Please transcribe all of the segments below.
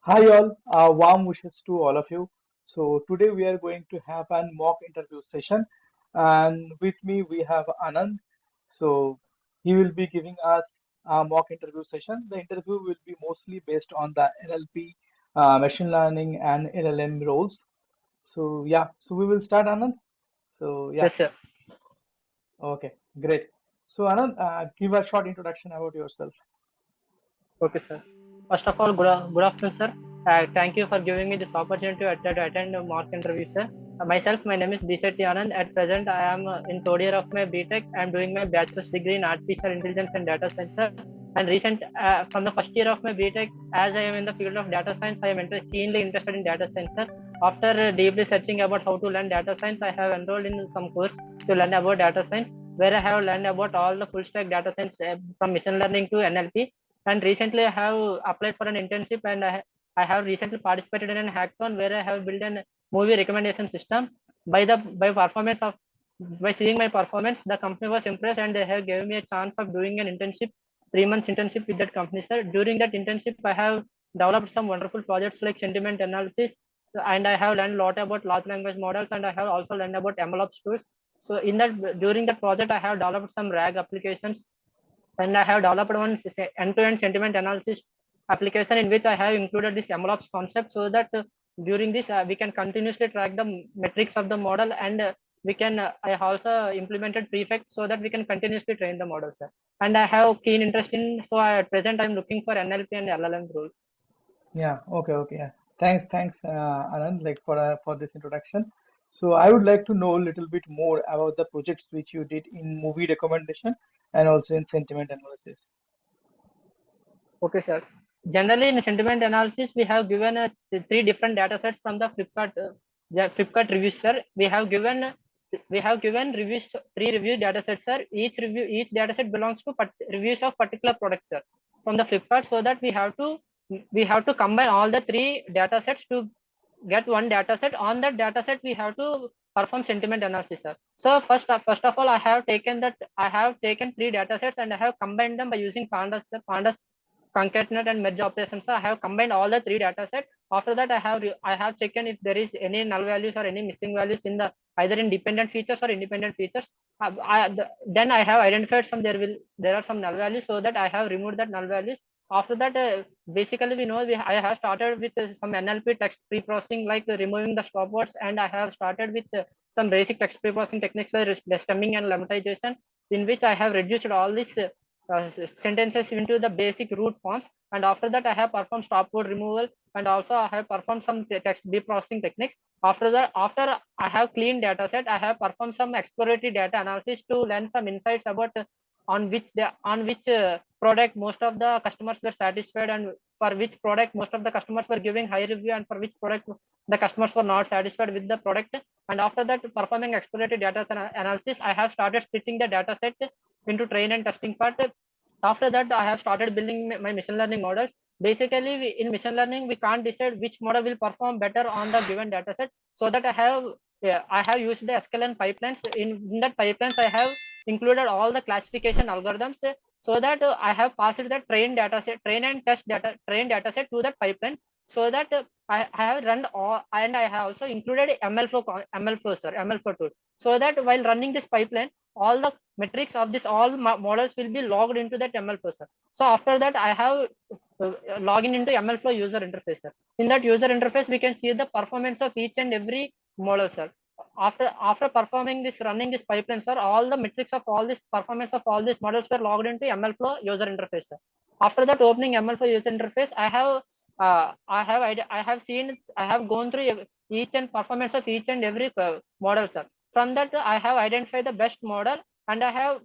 Hi all, warm wishes to all of you. So today we are going to have a mock interview session, and with me we have Anand. So he will be giving us a mock interview session. The interview will be mostly based on the NLP, machine learning, and LLM roles. So yeah, so we will start, Anand. So yeah, Yes, sir. okay, great. So Anand, give a short introduction about yourself. Okay, sir. First of all, good afternoon, sir. Thank you for giving me this opportunity to attend a mock interview, sir. Myself, my name is Diseti Anand. At present, I am in third year of my BTech. I am doing my bachelor's degree in artificial intelligence and data science, sir. And from the first year of my BTech, as I am in the field of data science, I am keenly interested in data science, sir. After deeply searching about how to learn data science, I have enrolled in some course to learn about data science, where I have learned about all the full stack data science from machine learning to NLP. And recently I have applied for an internship, and I have recently participated in an hackathon where I have built a movie recommendation system. By performance of by seeing my performance, the company was impressed and they have given me a chance of doing an internship, 3 months internship with that company, sir. During that internship I have developed some wonderful projects like sentiment analysis, and I have learned a lot about large language models, and I have also learned about MLOps tools. So in that during that project I have developed some RAG applications, and I have developed one end-to-end sentiment analysis application in which I have included this MLOps concept, so that during this we can continuously track the metrics of the model, and we can I have also implemented prefect so that we can continuously train the model, sir. And I have keen interest in, so at present I'm looking for NLP and LLM roles. Yeah, okay. Yeah. Thanks, Anand, like for this introduction. So I would like to know a little bit more about the projects which you did in movie recommendation and also in sentiment analysis. Okay, sir. Generally, in sentiment analysis, we have given three different data sets from the Flipkart reviews, sir. We have given reviews, three review data sets, sir. Each data set belongs to reviews of particular products, sir, from the Flipkart. So that we have to combine all the three data sets to get one data set. On that data set, we have to perform sentiment analysis, sir. So first of all, I have taken three data sets and I have combined them by using pandas concatenate and merge operations. So I have combined all the three data set. After that, I have checked if there is any null values or any missing values in the either in dependent features or independent features. Then I have identified there are some null values, so that I have removed that null values. After that, basically I have started with some NLP text pre-processing, like removing the stop words, and I have started with some basic text pre-processing techniques like stemming and lemmatization, in which I have reduced all these sentences into the basic root forms. And after that, I have performed stop word removal, and also I have performed some text deprocessing techniques. After I have cleaned data set, I have performed some exploratory data analysis to learn some insights about on which product most of the customers were satisfied, and for which product most of the customers were giving high review, and for which product the customers were not satisfied with the product. And after that, performing exploratory data analysis, I have started splitting the data set into train and testing part. After that, I have started building my machine learning models. Basically, in machine learning, we can't decide which model will perform better on the given data set. So that I have used the sklearn pipelines. In that pipelines, I have included all the classification algorithms, so that I have passed the train data set to that pipeline, so that I have run all, and I have also included ML flow, sir, ML flow tool, so that while running this pipeline, all the metrics of this all models will be logged into that ML flow, sir. So after that, I have login into ML flow user interface, sir. In that user interface, we can see the performance of each and every model, sir. After performing this running this pipeline, sir, all the metrics of all this performance of all these models were logged into ML flow user interface, sir. After that, opening ML flow user interface, I have gone through each and performance of each and every model, sir. From that, I have identified the best model, and I have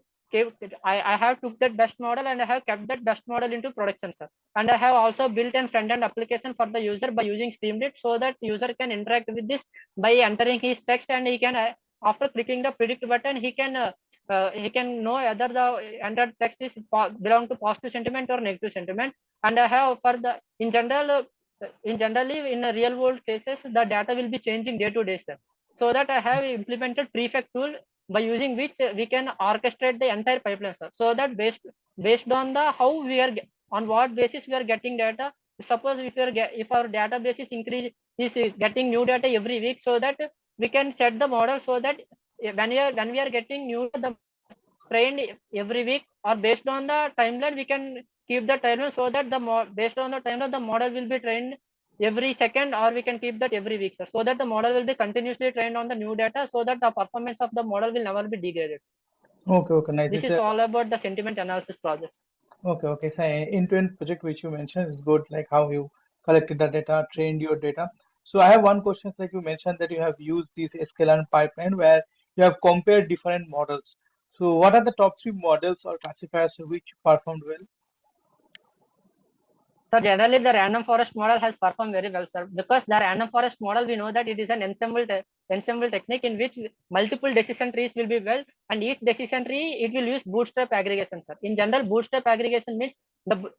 took that best model, and I have kept that best model into production, sir. And I have also built a front-end application for the user by using Streamlit, so that user can interact with this by entering his text, and he can after clicking the predict button, he can know whether the entered text is belong to positive sentiment or negative sentiment. And I have for the in generally in a real world cases, the data will be changing day to day, sir. So that I have implemented prefect tool, by using which we can orchestrate the entire pipeline, sir. So that based on the how we are on what basis we are getting data, suppose if our database is getting new data every week, so that we can set the model so that when we are getting new the trained every week, or based on the timeline we can keep the timeline, so that based on the timeline the model will be trained every second, or we can keep that every week, sir, so that the model will be continuously trained on the new data, so that the performance of the model will never be degraded. Okay, okay, nice. This It's is a all about the sentiment analysis projects. okay, okay. So end-to-end project which you mentioned is good, like how you collected the data, trained your data. So I have one question, like you mentioned that you have used this sklearn pipeline where you have compared different models. So what are the top three models or classifiers which performed well? So generally, the random forest model has performed very well, sir, because the random forest model, we know that it is an ensemble technique in which multiple decision trees will be built, and each decision tree it will use bootstrap aggregation, sir. In general, bootstrap aggregation means the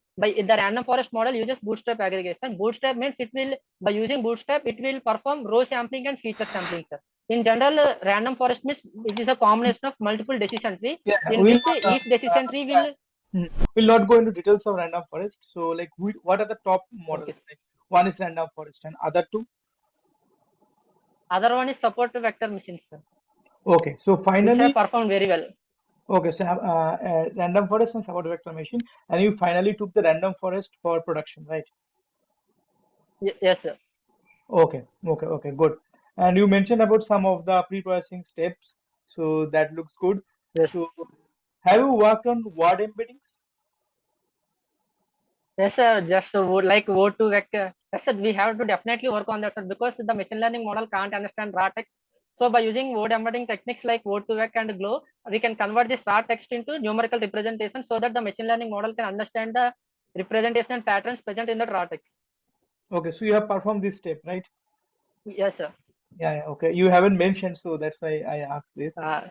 random forest model uses bootstrap aggregation. Bootstrap means it will by using bootstrap it will perform row sampling and feature sampling, sir. In general, random forest means it is a combination of multiple decision tree Yeah, in we'll which not, each decision tree will. we'll not go into details of random forest. So like what are the top Okay, models? Like one is random forest and other two. other one is support vector machines, sir, Okay, so which have finally, performed very well. okay, so random forest and support vector machine, and you finally took the random forest for production, right? Yes, sir. Okay, okay, okay, good. And you mentioned about some of the pre-processing steps, so that looks good. Yes. So, have you worked on word embeddings? Yes, sir. Just would like word to vector. Yes, sir. We have to definitely work on that, sir, because the machine learning model can't understand raw text. So by using word embedding techniques like word to vec and glow, we can convert this raw text into numerical representation, so that the machine learning model can understand the representation and patterns present in the raw text. Okay, so you have performed this step, right? Yes, sir. Yeah, yeah, okay. You haven't mentioned, so that's why I asked this. Uh,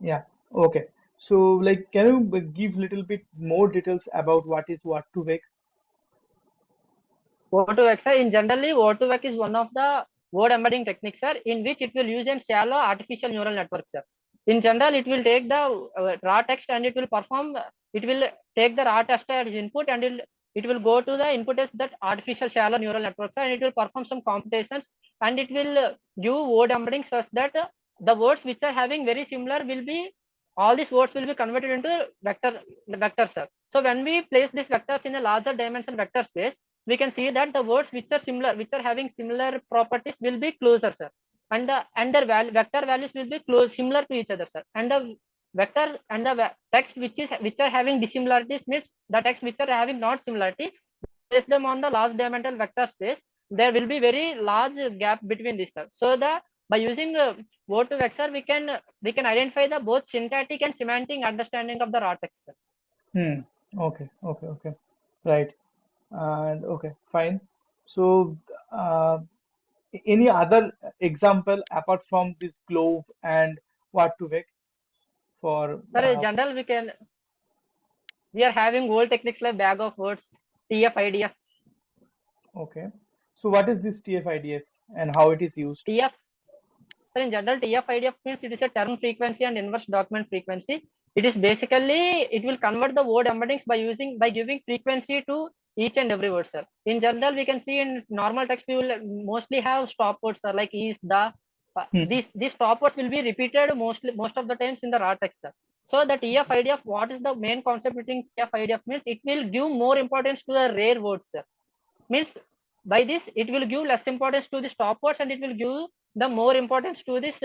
Yeah, okay. So, like, can you give little bit more details about what is word to vec? O2X, sir, in generally, O2X is one of the word embedding techniques, sir, in which it will use a shallow artificial neural network, sir. In general, it will take the raw text and it will perform, it will take the raw text as input, and it will go to the input as that artificial shallow neural network, sir, and it will perform some computations, and it will give word embedding such that the words which are having very similar will be, all these words will be converted into vector, sir. So when we place these vectors in a larger dimension vector space, we can see that the words which are similar, which are having similar properties will be closer, sir, and their vector values will be close similar to each other, sir, and the vector and the text which are having dissimilarities means the text which are having not similarity, place them on the large dimensional vector space, there will be very large gap between this, sir. So the by using word to vector we can identify the both syntactic and semantic understanding of the raw text, sir. Hmm. Okay, okay, okay. Right. And okay, fine. So, any other example apart from this glove and what to make for Sir, in general we are having old techniques like bag of words, TF-IDF. okay. So what is this TF-IDF and how it is used? TF, so in general, TF-IDF means it is a term frequency and inverse document frequency. It is basically, it will convert the word embeddings by giving frequency to each and every word, sir. In general, we can see in normal text, we will mostly have stop words, sir, like is, the. Hmm. These stop words will be repeated most of the times in the raw text, sir. So the TF-IDF, what is the main concept between TF-IDF means it will give more importance to the rare words, sir. Means by this it will give less importance to the stop words, and it will give the more importance to this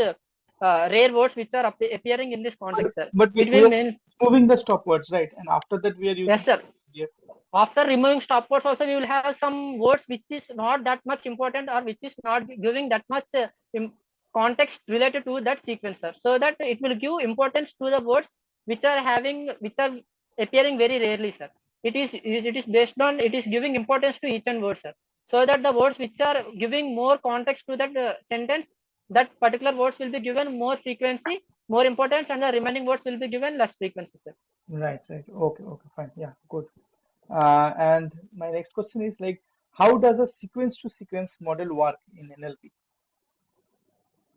rare words which are appearing in this But, context, sir. but It we will are mean. moving the stop words, right? And after that we are Yes, using sir. TF. After removing stop words also, we will have some words which is not that much important, or which is not giving that much context related to that sequence, sir, so that it will give importance to the words which are appearing very rarely, sir. It is based on, it is giving importance to each and word, sir, so that the words which are giving more context to that sentence, that particular words will be given more frequency, more importance, and the remaining words will be given less frequency, sir. Right, right. Okay, okay, fine. Yeah, good. And my next question is like, how does a sequence to sequence model work in NLP?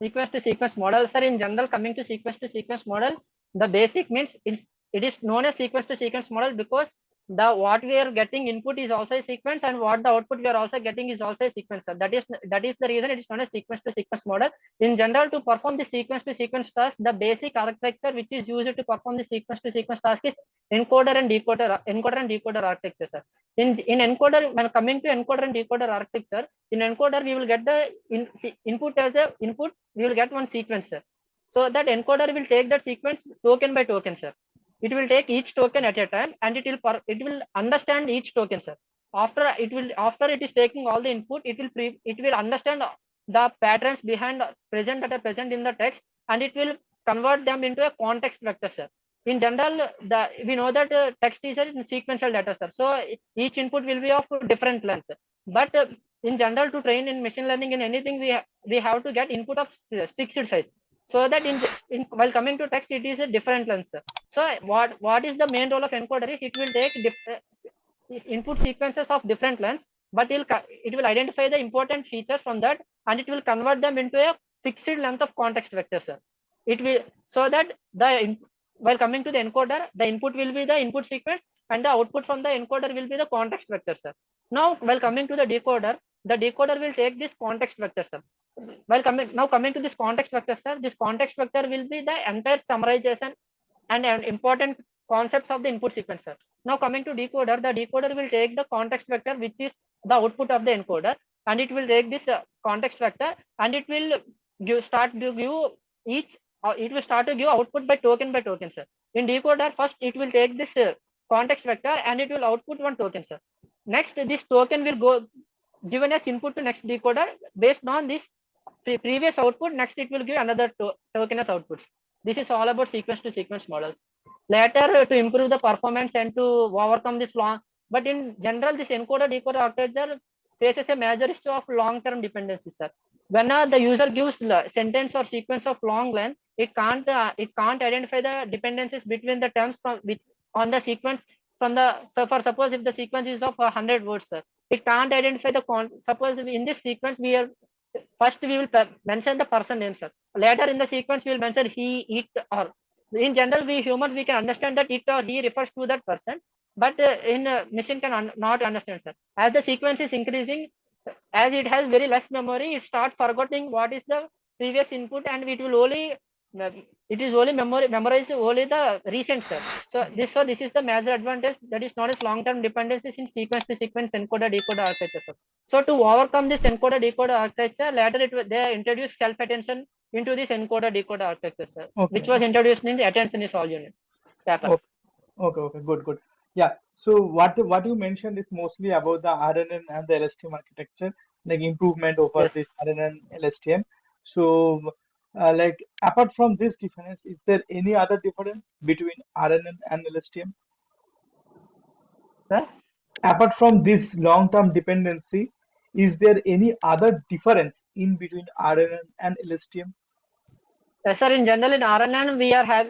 Sequence to sequence model, sir, in general, coming to sequence model, the basic means it is known as sequence to sequence model because the what we are getting input is also a sequence, and what the output we are also getting is also a sequence, sir. That is the reason it is known as sequence to sequence model. In general, to perform the sequence to sequence task, the basic architecture which is used to perform the sequence to sequence task is encoder and decoder architecture, sir. In encoder, when coming to encoder and decoder architecture, in encoder we will get the input as a input, we will get one sequence, sir. So that encoder will take that sequence token by token, sir. It will take each token at a time, and it will understand each token, sir. After it is taking all the input, it will understand the patterns behind present in the text, and it will convert them into a context vector, sir. In general, we know that text is a sequential data, sir. So each input will be of different length. But in general, to train in machine learning in anything, we have to get input of fixed size. So that while coming to text, it is a different length, sir. So what is the main role of encoder is it will take input sequences of different lengths, but it will identify the important features from that, and it will convert them into a fixed length of context vector, sir. It will, so that while coming to the encoder, the input will be the input sequence, and the output from the encoder will be the context vector, sir. Now while coming to the decoder will take this context vector, sir. Coming to this context vector, sir, this context vector will be the entire summarization and important concepts of the input sequence, sir. Now coming to decoder, the decoder will take the context vector, which is the output of the encoder, and it will take this context vector, and it will it will start to give output by token, sir. In decoder, first it will take this context vector, and it will output one token, sir. Next, this token will go given as input to next decoder. Based on this previous output, next it will give another token as outputs. This is all about sequence to sequence models. Later, to improve the performance and to overcome this long, but in general, this encoder decoder architecture faces a major issue of long term dependencies, sir. When the user gives sentence or sequence of long length, it can't identify the dependencies between the terms from which on the sequence from the, so for suppose if the sequence is of 100 words, sir, it can't identify suppose in this sequence we are first we will mention the person name, sir. Later in the sequence we will mention he, it, or in general we humans we can understand that it or he refers to that person, but in machine can not understand, sir. As the sequence is increasing, as it has very less memory, it starts forgetting what is the previous input, and it will only uh, it is only memorize only the recent, sir. So this is the major advantage that is known as long term dependencies in sequence to sequence encoder decoder architecture, sir. So to overcome this encoder decoder architecture, later they introduced self attention into this encoder decoder architecture, sir, which Okay. was introduced in the attention is all unit paper. Okay. Okay. Okay. Good. Good. Yeah. So what you mentioned is mostly about the RNN and the LSTM architecture, like improvement over Yes, this RNN LSTM. So, like apart from this difference, is there any other difference between RNN and LSTM? sir. Apart from this long-term dependency, is there any other difference in between RNN and LSTM? Yes, sir. In general, in RNN,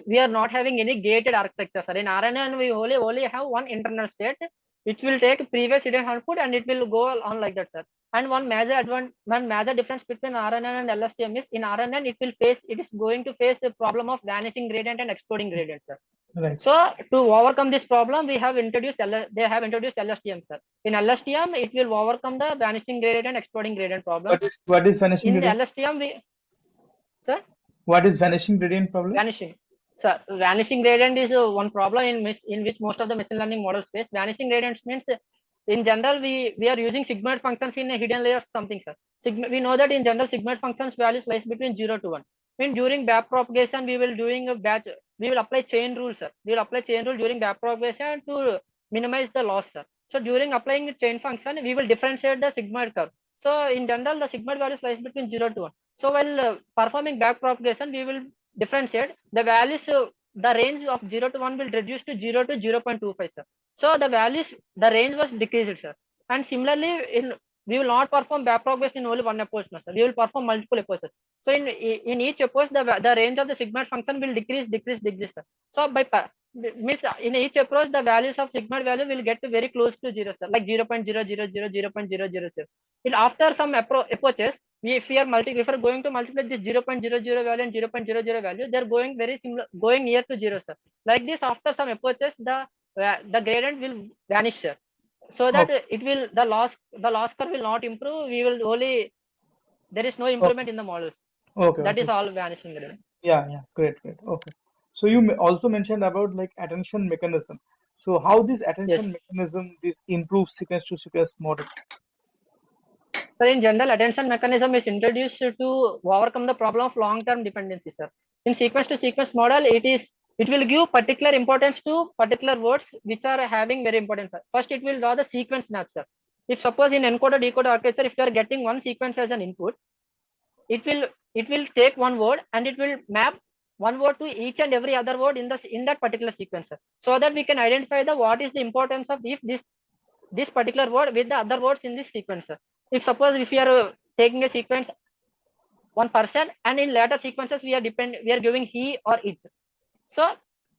we are not having any gated architecture, sir. In RNN, we only have one internal state, which will take previous hidden output, and it will go on like that, sir. And one major difference between RNN and LSTM is in RNN, it is going to face a problem of vanishing gradient and exploding gradient, sir. Right. So to overcome this problem, they have introduced LSTM, sir. In LSTM, it will overcome the vanishing gradient and exploding gradient problems. What is vanishing In the gradient? LSTM, sir. What is vanishing gradient problem? Vanishing. So vanishing gradient is one problem in which most of the machine learning models face. Vanishing gradients means in general we are using sigmoid functions in a hidden layer something, sir. We know that in general sigmoid functions values lies between 0 to 1. When during back propagation we will apply chain rule, sir. We will apply chain rule during back propagation to minimize the loss, sir. So during applying the chain function, we will differentiate the sigmoid curve. So in general, the sigmoid values lies between 0 to 1. So while performing back propagation, we will differentiate the values, the range of 0 to 1 will reduce to 0 to 0.25, sir. So the range was decreased, sir. And similarly, we will not perform back propagation in only one approach, no, sir. We will perform multiple approaches. So in each approach, the range of the sigmoid function will decrease, sir. So means in each approach, the values of sigmoid value will get to very close to 0, sir, like 0.000, 0.000. In after some approaches, if we are going to multiply this 0.00 value and 0.00 value, they're going very similar, going near to 0, sir. Like this, after some approaches, the the gradient will vanish, sir. So that Okay. the loss curve will not improve. We will only there is no Okay. improvement in the models. Okay. That is Okay. all vanishing gradient. Yeah. Yeah. Great. Great. Okay. So you also mentioned about like attention mechanism. So how this Yes. attention mechanism this improves sequence to sequence model? So in general, attention mechanism is introduced to overcome the problem of long-term dependency, sir. In sequence-to-sequence model, it will give particular importance to particular words which are having very importance, sir. First, it will draw the sequence map, sir. If suppose in encoder decoder architecture, if you are getting one sequence as an input, it will it will take one word and it will map one word to each and every other word in that particular sequence, sir. So that we can identify the what is the importance of if this particular word with the other words in this sequence, sir. If suppose if we are taking a sequence one person and in later sequences we are giving he or it. So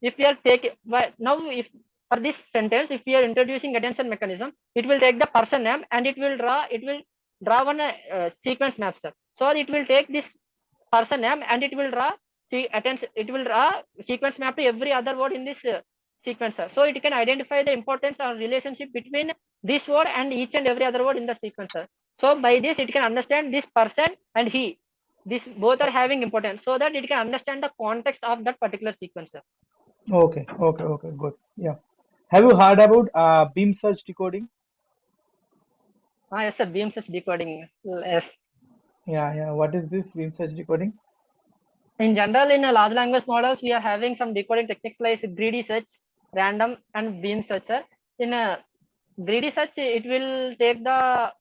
if we are taking now if for this sentence if we are introducing attention mechanism, it will take the person name and it will draw one sequence map, sir. So it will take this person name and it will draw sequence map to every other word in this sequence, sir. So it can identify the importance or relationship between this word and each and every other word in the sequence, sir. So by this it can understand this person and he, this both are having importance, so that it can understand the context of that particular sequence, sir. Okay. Okay. Okay. Good. Yeah. Have you heard about beam search decoding? Yes, sir. Beam search decoding. Yes. Yeah. Yeah. What is this beam search decoding? In general, in a large language models, we are having some decoding techniques like greedy search, random, and beam search, sir. In a greedy search, it will take the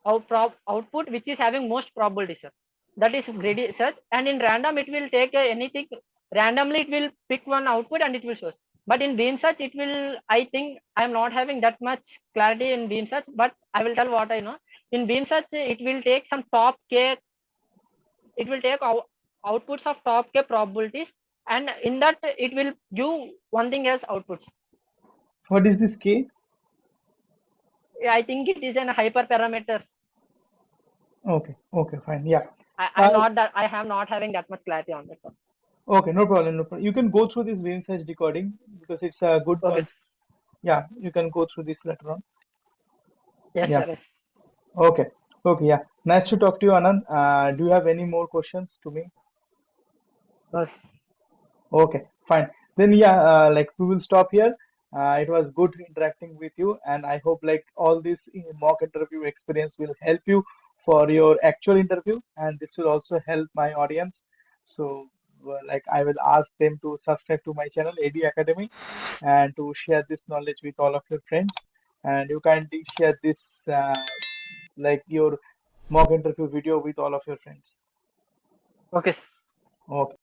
output which is having most probability, sir. That is greedy search. And in random, it will take anything randomly. It will pick one output and it will show. But in beam search, it will. I think I am not having that much clarity in beam search, but I will tell what I know. In beam search, it will take some top k. It will take outputs of top k probabilities, and in that it will give one thing as outputs. What is this K? I think it is an hyperparameter. Okay. Okay. Fine. Yeah. I'm Uh, not that I am not having that much clarity on that one. okay. No problem. No problem. You can go through this beam search decoding because it's a good Okay. concept. Yeah. You can go through this later on. Yes, Yeah. sir. Yes. Okay. Okay. Yeah. Nice to talk to you, Anand. Do you have any more questions to me? Yes. Okay, fine. Then yeah, like we will stop here. It was good interacting with you, and I hope like all this mock interview experience will help you for your actual interview, and this will also help my audience. So, like I will ask them to subscribe to my channel AD Academy and to share this knowledge with all of your friends. And you kindly share this like your mock interview video with all of your friends. Okay. Okay.